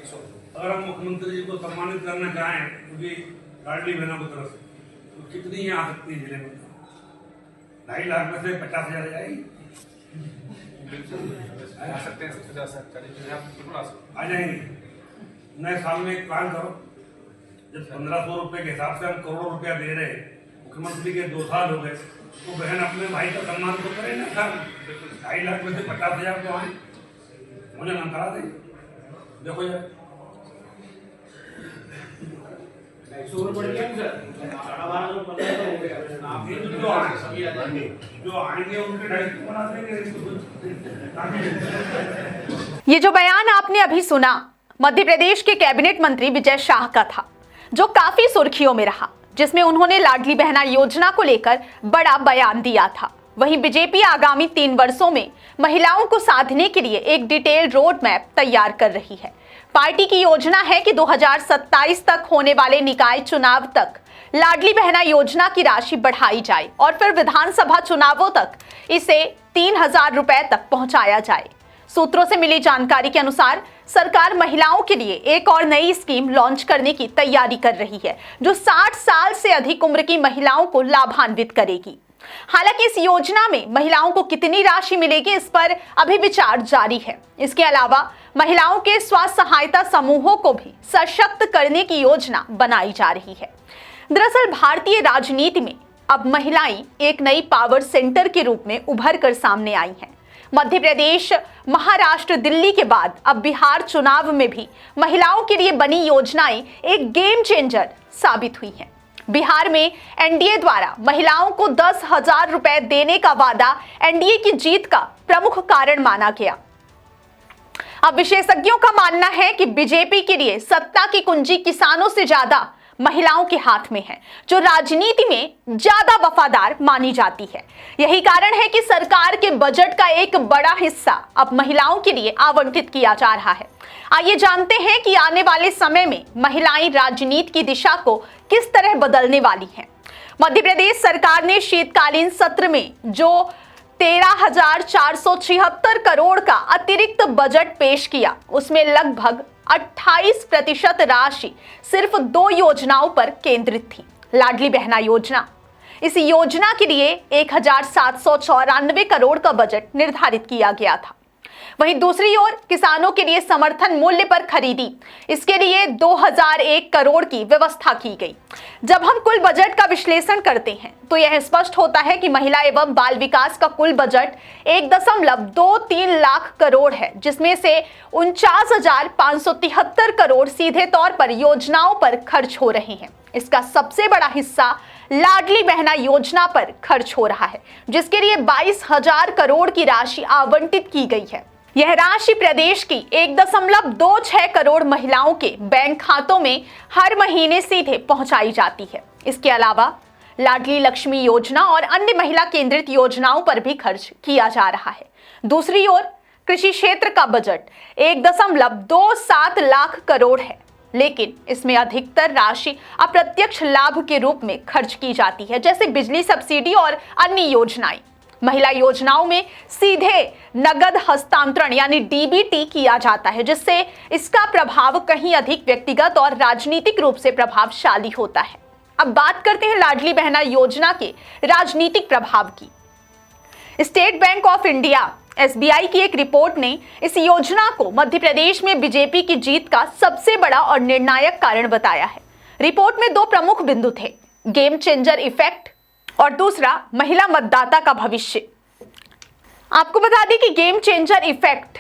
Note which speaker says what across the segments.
Speaker 1: अगर हम मुख्यमंत्री जी को सम्मानित करना चाहें क्योंकि लाडली बहनों की तरफ से तो कितनी आ सकती है जिले में? 2.5 लाख में से 50,000 जाएगी।
Speaker 2: आ सकते हैं,
Speaker 1: आ जाएंगे। नए साल में एक प्लान करो, जब 1,500 रुपए के हिसाब से हम करोड़ रुपया दे रहे हैं, मुख्यमंत्री के 2 साल हो गए, तो बहन अपने भाई का सम्मान तो करे ना सर। 2.5 लाख में से 50,000 तो आए, मुझे नाम करा दें। देखो यार जो आएंगे उनके डायरेक्ट बना देंगे।
Speaker 3: ये जो बयान आपने अभी सुना मध्य प्रदेश के कैबिनेट मंत्री विजय शाह का था, जो काफी सुर्खियों में रहा, जिसमें उन्होंने लाडली बहना योजना को लेकर बड़ा बयान दिया था। वहीं बीजेपी आगामी 3 वर्षों में महिलाओं को साधने के लिए एक डिटेल रोड मैप तैयार कर रही है। पार्टी की योजना है कि 2027 तक होने वाले निकाय चुनाव तक लाडली बहना योजना की राशि बढ़ाई जाए और फिर विधानसभा चुनावों तक इसे 3,000 रुपए तक पहुंचाया जाए। सूत्रों से मिली जानकारी के अनुसार सरकार महिलाओं के लिए एक और नई स्कीम लॉन्च करने की तैयारी कर रही है, जो 60 साल से अधिक उम्र की महिलाओं को लाभान्वित करेगी। हालांकि इस योजना में महिलाओं को कितनी राशि मिलेगी, इस पर अभी विचार जारी है। इसके अलावा महिलाओं के स्वयं सहायता समूहों को भी सशक्त करने की योजना बनाई जा रही है। दरअसल भारतीय राजनीति में अब महिलाएं एक नई पावर सेंटर के रूप में उभर कर सामने आई हैं। मध्य प्रदेश, महाराष्ट्र, दिल्ली के बाद अब बिहार चुनाव में भी महिलाओं के लिए बनी योजनाएं एक गेम चेंजर साबित हुई हैं। बिहार में एनडीए द्वारा महिलाओं को 10,000 रुपए देने का वादा एनडीए की जीत का प्रमुख कारण माना गया। अब विशेषज्ञों का मानना है कि बीजेपी के लिए सत्ता की कुंजी किसानों से ज्यादा महिलाओं के हाथ में है, जो राजनीति में ज्यादा वफादार मानी जाती है। यही कारण है कि सरकार के बजट का एक बड़ा हिस्सा अब महिलाओं के लिए आवंटित किया जा रहा है। आइए जानते हैं कि आने वाले समय में महिलाएं राजनीति की दिशा को किस तरह बदलने वाली हैं। मध्य प्रदेश सरकार ने शीतकालीन सत्र में जो 13,476 करोड़ का अतिरिक्त बजट पेश किया, उसमें लगभग 28% राशि सिर्फ 2 योजनाओं पर केंद्रित थी। लाडली बहना योजना, इस योजना के लिए 1,794 करोड़ का बजट निर्धारित किया गया था। वहीं दूसरी ओर किसानों के लिए समर्थन मूल्य पर खरीदी, इसके लिए 2,001 करोड़ की व्यवस्था की गई। जब हम कुल बजट का विश्लेषण करते हैं तो यह स्पष्ट होता है कि महिला एवं बाल विकास का कुल बजट 1.23 लाख करोड़ है, जिसमें से 49,573 करोड़ सीधे तौर पर योजनाओं पर खर्च हो रहे हैं। इसका सबसे बड़ा हिस्सा लाडली बहना योजना पर खर्च हो रहा है, जिसके लिए 22,000 करोड़ की राशि आवंटित की गई है। यह राशि प्रदेश की 1.26 करोड़ महिलाओं के बैंक खातों में हर महीने सीधे पहुंचाई जाती है। इसके अलावा लाडली लक्ष्मी योजना और अन्य महिला केंद्रित योजनाओं पर भी खर्च किया जा रहा है। दूसरी ओर कृषि क्षेत्र का बजट 1.27 लाख करोड़ है, लेकिन इसमें अधिकतर राशि अप्रत्यक्ष लाभ के रूप में खर्च की जाती है, जैसे बिजली सब्सिडी और अन्य योजनाएं। महिला योजनाओं में सीधे नगद हस्तांतरण यानी डीबीटी किया जाता है, जिससे इसका प्रभाव कहीं अधिक व्यक्तिगत और राजनीतिक रूप से प्रभावशाली होता है। अब बात करते हैं लाडली बहना योजना के राजनीतिक प्रभाव की। State bank of India SBI की एक रिपोर्ट ने इस योजना को मध्य प्रदेश में बीजेपी की जीत का सबसे बड़ा और निर्णायक कारण बताया है। रिपोर्ट में 2 प्रमुख बिंदु थे, गेम चेंजर इफेक्ट और दूसरा महिला मतदाता का भविष्य। आपको बता दें कि गेम चेंजर इफेक्ट,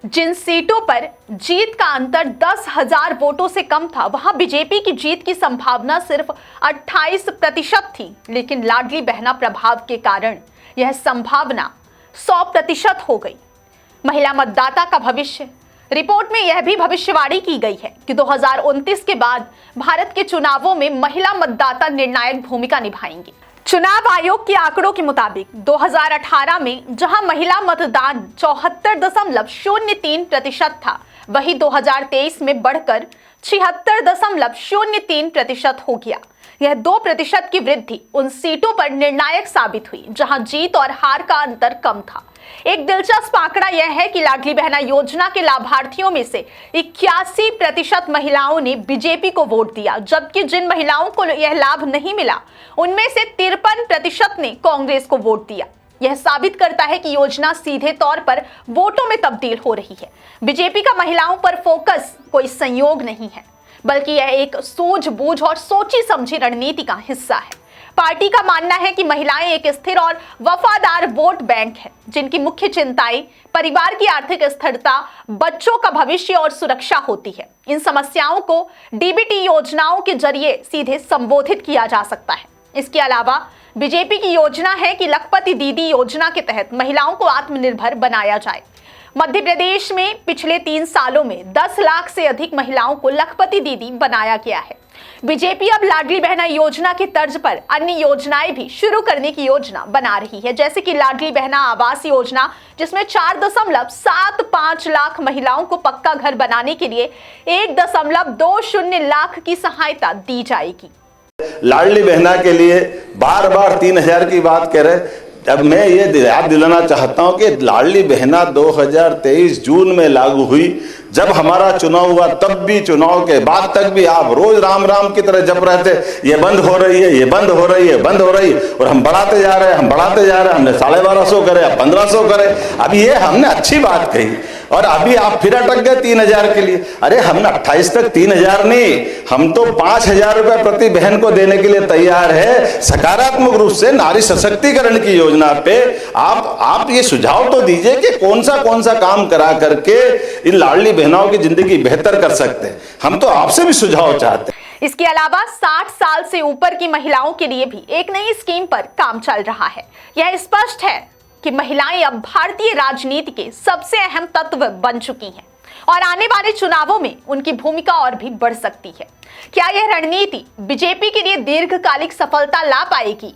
Speaker 3: जिन सीटों पर जीत का अंतर 10,000 वोटों से कम था, वहां बीजेपी की जीत की संभावना सिर्फ 28% थी, लेकिन लाडली बहना प्रभाव के कारण यह संभावना 100% हो गई। महिला मतदाता का भविष्य, रिपोर्ट में यह भी भविष्यवाणी की गई है कि 2029 के बाद भारत के चुनावों में महिला मतदाता निर्णायक भूमिका निभाएंगी। चुनाव आयोग के आंकड़ों के मुताबिक 2018 में जहां महिला मतदान 74.03% था, वहीं 2023 में बढ़कर 76.03% हो गया। यह 2% की वृद्धि उन सीटों पर निर्णायक साबित हुई जहां जीत और हार का अंतर कम था। एक दिलचस्प आंकड़ा यह है कि लाडली बहना योजना के लाभार्थियों में से 81% महिलाओं ने बीजेपी को वोट दिया, जबकि जिन महिलाओं को यह लाभ नहीं मिला उनमें से 53% ने कांग्रेस को वोट दिया। यह साबित करता है कि योजना सीधे तौर पर वोटों में तब्दील हो रही है। बीजेपी का महिलाओं पर फोकस कोई संयोग नहीं है, बल्कि यह एक सूझबूझ और सोची समझी रणनीति का हिस्सा है। पार्टी का मानना है कि महिलाएं एक स्थिर और वफादार वोट बैंक है, जिनकी मुख्य चिंताएं परिवार की आर्थिक स्थिरता, बच्चों का भविष्य और सुरक्षा होती है। इन समस्याओं को डीबीटी योजनाओं के जरिए सीधे संबोधित किया जा सकता है। इसके अलावा बीजेपी की योजना है कि लखपति दीदी योजना के तहत महिलाओं को आत्मनिर्भर बनाया जाए। मध्य प्रदेश में पिछले 3 सालों में 10 लाख से अधिक महिलाओं को लखपति दीदी बनाया गया है। बीजेपी अब लाडली बहना योजना की तर्ज पर अन्य योजनाएं भी शुरू करने की योजना बना रही है, जैसे कि लाडली बहना आवास योजना, जिसमें 4.75 लाख महिलाओं को पक्का घर बनाने के लिए 1.20 लाख की सहायता दी जाएगी।
Speaker 2: लाडली बहना के लिए बार बार 3000 की बात कह रहे। अब मैं ये याद दिलाना चाहता हूं कि लाडली बहना 2023 जून में लागू हुई। जब हमारा चुनाव हुआ तब भी, चुनाव के बाद तक भी आप रोज राम राम की तरह जप रहे थे, ये बंद हो रही है, ये बंद हो रही है, बंद हो रही है, और हम बढ़ाते जा रहे हैं, हम बढ़ाते जा रहे हैं। हमने 1250 करे, अब 1500 करे। अब ये हमने अच्छी बात कही और अभी आप फिर अटक गए 3000 के लिए। अरे हमने 28 तक 3000 नहीं, हम तो 5000 रुपए प्रति बहन को देने के लिए तैयार है। सकारात्मक रूप से नारी सशक्तिकरण की योजना पे आप ये सुझाव तो दीजिए कि कौन सा काम करा करके इन लाडली बहनों की जिंदगी बेहतर कर सकते हैं। हम तो आपसे भी सुझाव चाहते हैं।
Speaker 3: इसके अलावा 60 साल से ऊपर की महिलाओं के लिए भी एक नई स्कीम पर काम चल रहा है। यह स्पष्ट है कि महिलाएं अब भारतीय राजनीति के सबसे अहम तत्व बन चुकी हैं और आने वाले चुनावों में उनकी भूमिका और भी बढ़ सकती है। क्या यह रणनीति बीजेपी के लिए दीर्घकालिक सफलता ला पाएगी,